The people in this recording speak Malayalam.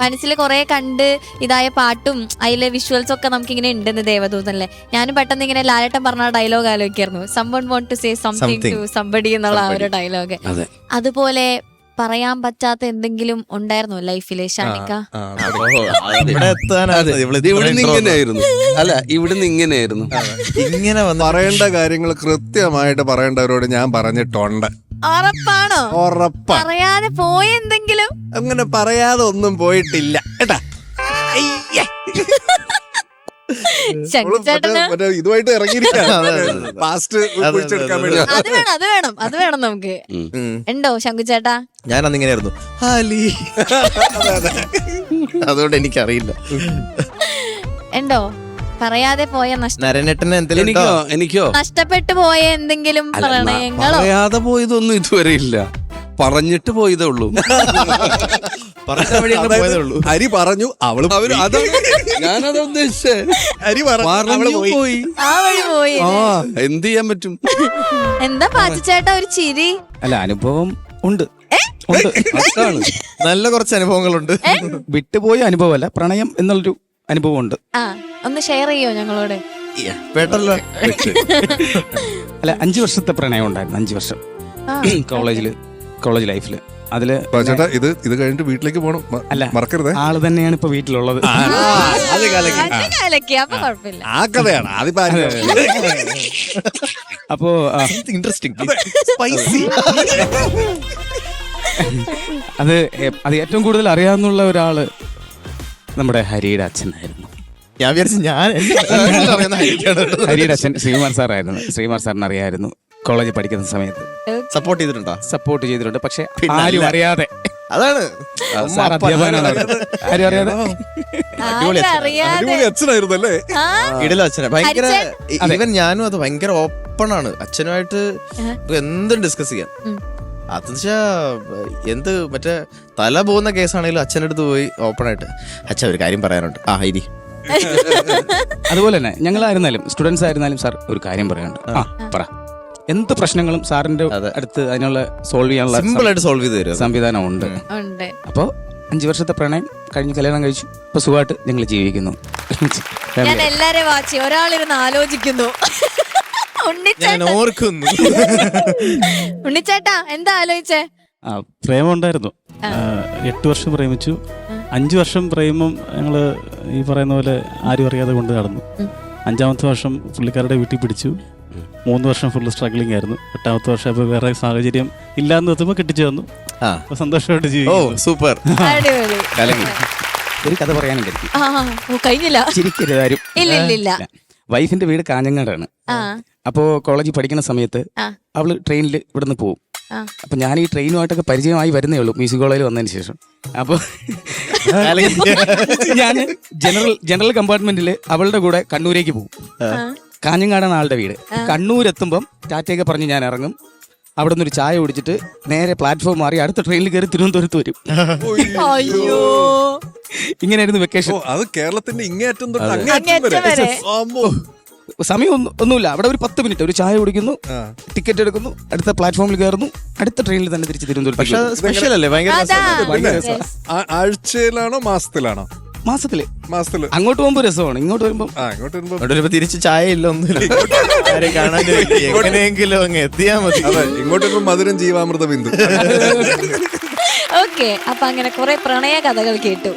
മനസ്സിൽ കുറെ കണ്ട് ഇതായ പാട്ടും അതിലെ വിഷ്വൽസും ഒക്കെ നമുക്ക് ഇങ്ങനെ ഉണ്ടെന്ന് ദേവദൂതനല്ലേ. ഞാനും പെട്ടെന്ന് ഇങ്ങനെ ലാലേട്ടൻ പറഞ്ഞ ഡയലോഗ് ആലോചിക്കായിരുന്നു, someone wants to say something to somebody എന്നുള്ള ആ ഒരു ഡയലോഗ്. അതുപോലെ പറയാൻ പറ്റാത്ത എന്തെങ്കിലും ഉണ്ടായിരുന്നോ ലൈഫില് ഷാനിക്ക? ഇവിടുന്ന് ഇങ്ങനെയായിരുന്നു. അല്ല, ഇവിടുന്ന് ഇങ്ങനെയായിരുന്നു. ഇങ്ങനെ പറയേണ്ട കാര്യങ്ങൾ കൃത്യമായിട്ട് പറയേണ്ടവരോട് ഞാൻ പറഞ്ഞിട്ടുണ്ട്. ഉറപ്പാണോ? ഉറപ്പാ. പറയാതെ പോയെന്തെങ്കിലും? അങ്ങനെ പറയാതെ ഒന്നും പോയിട്ടില്ല കേട്ടാ. ഇതുമായിട്ട് ഇറങ്ങിയിരിക്കാൻ പാസ്റ്റ് കുഴിച്ചെടുക്കാൻ വേണ്ടി. അത് വേണം നമുക്ക്. ഉണ്ടോ ശങ്കുചേട്ടാ? ഞാൻ അന്നിങ്ങനെയായിരുന്നു അതുകൊണ്ട് എനിക്കറിയില്ല. ഉണ്ടോ പറയാതെ പോയ എനിക്കോ നഷ്ടപ്പെട്ടു പോയ എന്തെങ്കിലും പ്രണയങ്ങളോ? പറയാതെ പോയതൊന്നും ഇതുവരെ ഇല്ല, പറഞ്ഞിട്ട് പോയതേ ഉള്ളൂ. ഹരി പറഞ്ഞു, ഞാനതാ ഉദ്ദേശിച്ചേ. പോയി ആ വഴി പോയി. എന്ത് ചെയ്യാൻ പറ്റും? എന്താ പാച്ചേട്ടാ ഒരു ചിരി? അല്ല, അനുഭവം ഉണ്ട്. നല്ല കുറച്ച് അനുഭവങ്ങളുണ്ട്. വിട്ടുപോയ അനുഭവമല്ല, പ്രണയം എന്നുള്ളൊരു അനുഭവം ഉണ്ട്. ഒന്ന് ഷെയർ ചെയ്യോ ഞങ്ങളോട്? കേട്ടല്ലോ. അല്ല, 5 വർഷത്തെ പ്രണയം ഉണ്ടായിരുന്നു. 5 വർഷം കോളേജ് ലൈഫില്. അതില് ചേട്ടാ ഇത് കഴിഞ്ഞിട്ട് വീട്ടിലേക്ക് പോകണം, അല്ല മറക്കരുത്. ആള് തന്നെയാണ് ഇപ്പൊ വീട്ടിലുള്ളത്. ആ കഥയാണ് അപ്പോ ഇൻട്രസ്റ്റിംഗ്. അത് ഏറ്റവും കൂടുതൽ അറിയാവുന്ന ഒരാള് നമ്മുടെ ഹരിയുടെ അച്ഛനായിരുന്നു. ഞാൻ വിചാരിച്ചു ഹരിയുടെ അച്ഛൻ ശ്രീകുമാർ സാറായിരുന്നു. ശ്രീകുമാർ സാറിന് അറിയായിരുന്നു. കോളേജിൽ പഠിക്കുന്ന സമയത്ത് സപ്പോർട്ട് ചെയ്തിട്ടുണ്ട്. പക്ഷെ ആരും അറിയാതെ. അതാണ് സാർ അധ്യാപകനാണ്. ആരും അറിയാതെ അടിപൊളി അച്ഛനായിരുന്നു അല്ലേ? ഇടലോ അച്ഛനെ ഭയങ്കര. ഈവൻ ഞാനും അത് ഭയങ്കര ഓപ്പൺ ആണ് അച്ഛനുമായിട്ട്. എന്തും ഡിസ്കസ് ചെയ്യാം. അതെന്നുവെച്ചാ എന്ത് മറ്റേ തല പോകുന്ന കേസാണെങ്കിലും അച്ഛനടുത്ത് പോയി ഓപ്പൺ ആയിട്ട് അച്ഛൻ ഒരു കാര്യം പറയാനുണ്ട്, ഇരി. അതുപോലെ തന്നെ ഞങ്ങളായിരുന്നാലും സ്റ്റുഡൻസ് ആയിരുന്നാലും സാർ ഒരു കാര്യം പറയാനുണ്ട്, പറ. എന്ത് പ്രശ്നങ്ങളും സാറിന്റെ അടുത്ത് അതിനുള്ള സോൾവ് ചെയ്യാനുള്ള സിമ്പിൾ ആയിട്ട് സോൾവ് ചെയ്ത് തരും സംവിധാനം ഉണ്ട്. അപ്പോ 5 വർഷത്തെ പ്രണയം കഴിഞ്ഞ് കല്യാണം കഴിച്ചു. ഇപ്പൊ സുഖമായിട്ട് ഞങ്ങൾ ജീവിക്കുന്നു. ഞാൻ എല്ലാരെയും വാച്ചി ഒരാളിരുന്ന് ആലോചിക്കുന്നു. ഉണ്ണിച്ചേട്ടാ എന്താ ആലോചിച്ചേ? പ്രേമം ഉണ്ടായിരുന്നു. 8 വർഷം പ്രേമിച്ചു. 5 വർഷം പ്രേമം ഞങ്ങള് ഈ പറയുന്ന പോലെ ആരും അറിയാതെ കൊണ്ട് നടന്നു. 5-ാമത്തെ വർഷം പുള്ളിക്കാരുടെ വീട്ടിൽ പിടിച്ചു. 3 വർഷം ഫുള്ള് സ്ട്രഗ്ലിംഗ് ആയിരുന്നു. 8-ാമത്തെ വർഷം ഇപ്പൊ വേറെ സാഹചര്യം ഇല്ലാന്ന് എത്തുമ്പോ കെട്ടിച്ചു തന്നു. സന്തോഷമായിട്ട് ജീവിക്കും. സൂപ്പർ. ഒരു കഥ പറയാനും കഴിഞ്ഞില്ല. ചിരിക്കരുത് ആരും. ഇല്ല. വൈഫിന്റെ വീട് കാഞ്ഞങ്ങാടാണ്. അപ്പോ കോളേജിൽ പഠിക്കുന്ന സമയത്ത് അവള് ട്രെയിനിൽ ഇവിടുന്ന് പോകും. അപ്പൊ ഞാൻ ഈ ട്രെയിനുമായിട്ടൊക്കെ പരിചയമായി വരുന്നേ ഉള്ളൂ മ്യൂസിക് കോളേജിൽ വന്നതിന് ശേഷം. അപ്പൊ ഞാൻ ജനറൽ കമ്പാർട്ട്മെന്റിൽ അവളുടെ കൂടെ കണ്ണൂരേക്ക് പോകും. കാഞ്ഞങ്ങാടാണ് ആളുടെ വീട്. കണ്ണൂരെത്തുമ്പം ടാറ്റയൊക്കെ പറഞ്ഞ് ഞാൻ ഇറങ്ങും. അവിടെ നിന്നൊരു ചായ കുടിച്ചിട്ട് നേരെ പ്ലാറ്റ്ഫോം മാറി അടുത്ത ട്രെയിനിൽ കയറി തിരുവനന്തപുരത്ത് വരും. ഇങ്ങനെയായിരുന്നു വെക്കേഷൻ. അത് കേരളത്തിന്റെ ഇങ്ങേറ്റം തൊട്ട് സമയം ഒന്നുമില്ല. അവിടെ ഒരു 10 മിനിറ്റ് ഒരു ചായ കുടിക്കുന്നു, ടിക്കറ്റ് എടുക്കുന്നു, അടുത്ത പ്ലാറ്റ്ഫോമിൽ കയറുന്നു, അടുത്ത ട്രെയിനിൽ തന്നെ തിരിച്ച് തിരുവനന്തപുരത്ത്. സ്പെഷ്യൽ അല്ലേ? ആഴ്ചയിലാണോ മാസത്തിലാണോ? മാസത്തില്. അങ്ങോട്ട് പോകുമ്പോ രസമാണ്, ഇങ്ങോട്ട് വരുമ്പോ തിരിച്ച് ചായ ഇല്ല, ഒന്നുമില്ല. എങ്ങനെയെങ്കിലും അങ്ങ് എത്തിയാ മതി. ഇങ്ങോട്ട് വരുമ്പോ മധുരം ജീവാമൃത ബിന്ദു. ഓക്കെ, അപ്പൊ അങ്ങനെ കുറെ പ്രണയ കഥകൾ കേട്ടു.